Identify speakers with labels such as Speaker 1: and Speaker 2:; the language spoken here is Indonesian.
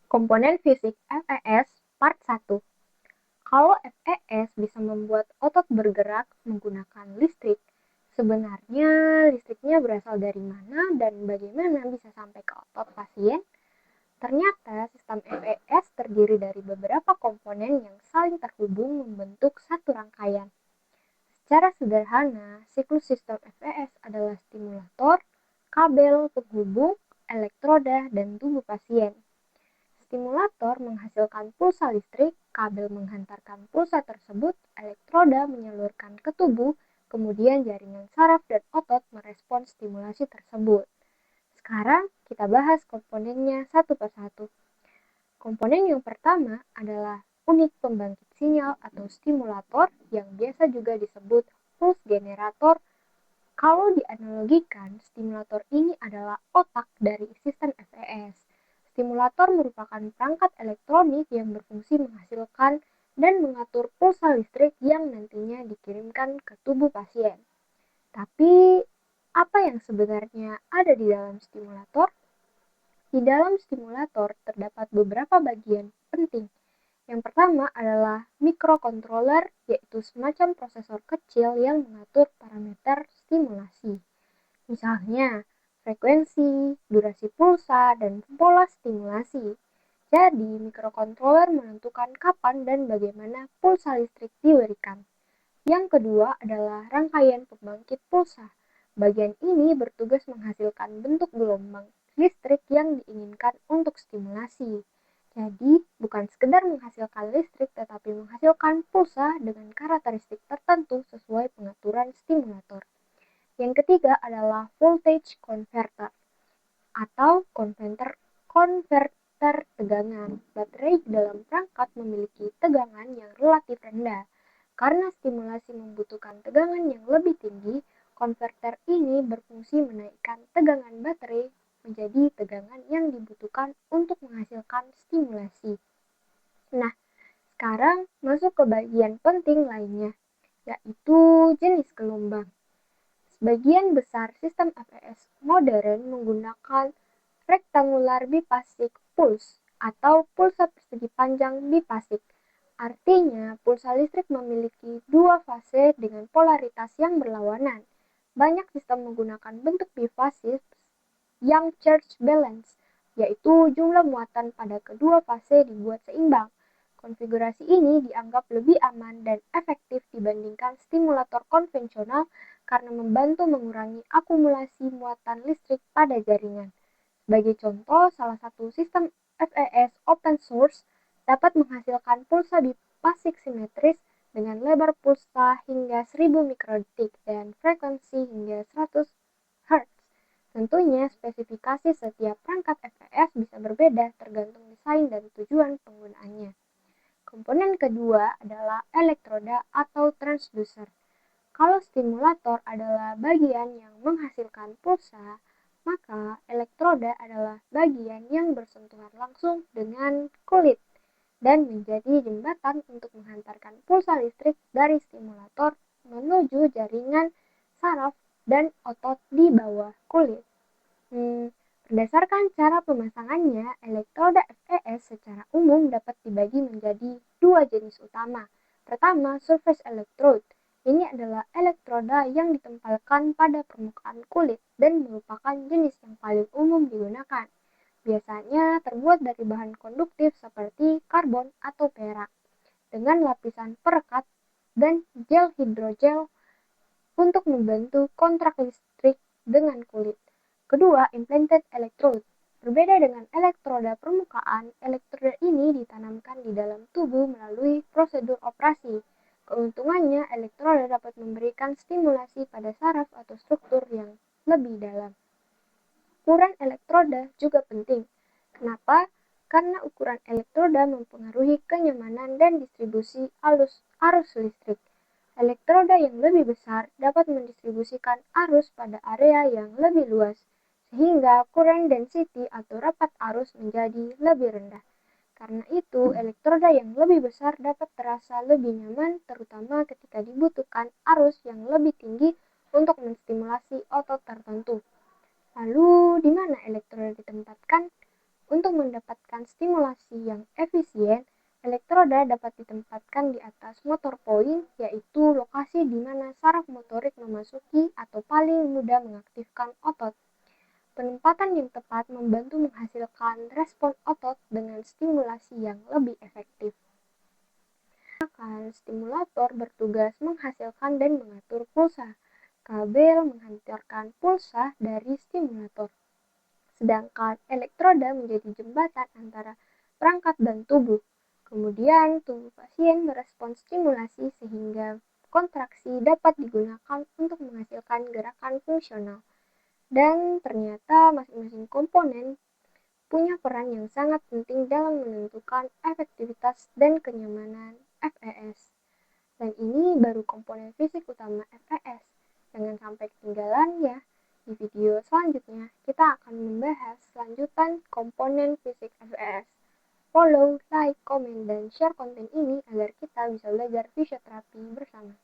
Speaker 1: Komponen fisik FES Part 1. Kalau FES bisa membuat otot bergerak menggunakan listrik, sebenarnya listriknya berasal dari mana dan bagaimana bisa sampai ke otot pasien? Ternyata sistem FES terdiri dari beberapa komponen yang saling terhubung membentuk satu rangkaian. Secara sederhana, siklus sistem FES adalah stimulator, kabel penghubung, elektroda, dan tubuh pasien. Stimulator menghasilkan pulsa listrik, kabel menghantarkan pulsa tersebut, elektroda menyalurkan ke tubuh, kemudian jaringan saraf dan otot merespons stimulasi tersebut. Sekarang kita bahas komponennya satu persatu. Komponen yang pertama adalah unit pembangkit sinyal atau stimulator yang biasa juga disebut pulse generator. Kalau dianalogikan, stimulator ini adalah otak dari sistem FES. Stimulator merupakan perangkat elektronik yang berfungsi menghasilkan dan mengatur pulsa listrik yang nantinya dikirimkan ke tubuh pasien. Tapi, apa yang sebenarnya ada di dalam stimulator? Di dalam stimulator terdapat beberapa bagian penting. Yang pertama adalah microcontroller, yaitu semacam prosesor kecil yang mengatur parameter stimulasi. Misalnya, frekuensi, durasi pulsa, dan pola stimulasi. Jadi, microcontroller menentukan kapan dan bagaimana pulsa listrik diberikan. Yang kedua adalah rangkaian pembangkit pulsa. Bagian ini bertugas menghasilkan bentuk gelombang listrik yang diinginkan untuk stimulasi. Jadi, bukan sekedar menghasilkan listrik, tetapi menghasilkan pulsa dengan karakteristik tertentu sesuai pengaturan stimulator. Yang ketiga adalah voltage converter atau konverter tegangan. Baterai dalam perangkat memiliki tegangan yang relatif rendah. Karena stimulasi membutuhkan tegangan yang lebih tinggi, konverter ini berfungsi menaikkan tegangan baterai menjadi tegangan yang dibutuhkan untuk menghasilkan stimulasi. Nah, sekarang masuk ke bagian penting lainnya, yaitu jenis gelombang. Sebagian besar sistem APS modern menggunakan rectangular biphasic pulse atau pulsa persegi panjang biphasic. Artinya, pulsa listrik memiliki dua fase dengan polaritas yang berlawanan. Banyak sistem menggunakan bentuk biphasic yang charge balance, yaitu jumlah muatan pada kedua fase dibuat seimbang. Konfigurasi ini dianggap lebih aman dan efektif dibandingkan stimulator konvensional karena membantu mengurangi akumulasi muatan listrik pada jaringan. Sebagai contoh, salah satu sistem FES open source dapat menghasilkan pulsa biphasic simetris dengan lebar pulsa hingga 1000 mikrodetik dan frekuensi hingga 100 Hz. Tentunya, spesifikasi setiap perangkat FES bisa berbeda tergantung desain dan tujuan penggunaannya. Komponen kedua adalah elektroda atau transducer. Kalau stimulator adalah bagian yang menghasilkan pulsa, maka elektroda adalah bagian yang bersentuhan langsung dengan kulit dan menjadi jembatan untuk menghantarkan pulsa listrik dari stimulator menuju jaringan saraf dan otot di bawah kulit. Berdasarkan cara pemasangannya, elektroda FES secara umum dapat dibagi menjadi dua jenis utama. Pertama, surface electrode. Ini adalah elektroda yang ditempelkan pada permukaan kulit dan merupakan jenis yang paling umum digunakan. Biasanya terbuat dari bahan konduktif seperti karbon atau perak, dengan lapisan perekat dan gel hidrogel untuk membantu kontrak listrik dengan kulit. Kedua, implanted electrode. Berbeda dengan elektroda permukaan, elektroda ini ditanamkan di dalam tubuh melalui prosedur operasi. Keuntungannya, elektroda dapat memberikan stimulasi pada saraf atau struktur yang lebih dalam. Ukuran elektroda juga penting. Kenapa? Karena ukuran elektroda mempengaruhi kenyamanan dan distribusi arus listrik. Elektroda yang lebih besar dapat mendistribusikan arus pada area yang lebih luas, sehingga current density atau rapat arus menjadi lebih rendah. Karena itu, elektroda yang lebih besar dapat terasa lebih nyaman, terutama ketika dibutuhkan arus yang lebih tinggi untuk menstimulasi otot tertentu. Lalu, di mana elektroda ditempatkan? Untuk mendapatkan stimulasi yang efisien, elektroda dapat ditempatkan di atas motor point, yaitu lokasi di mana saraf motorik memasuki atau paling mudah mengaktifkan otot. Penempatan yang tepat membantu menghasilkan respon otot dengan stimulasi yang lebih efektif. Stimulator bertugas menghasilkan dan mengatur pulsa. Kabel menghantarkan pulsa dari stimulator. Sedangkan elektroda menjadi jembatan antara perangkat dan tubuh. Kemudian, tubuh pasien merespons stimulasi sehingga kontraksi dapat digunakan untuk menghasilkan gerakan fungsional. Dan ternyata masing-masing komponen punya peran yang sangat penting dalam menentukan efektivitas dan kenyamanan FES. Dan ini baru komponen fisik utama FES. Jangan sampai ketinggalan ya. Di video selanjutnya, kita akan membahas lanjutan komponen fisik FES. Follow, like, komen, dan share konten ini agar kita bisa belajar fisioterapi bersama.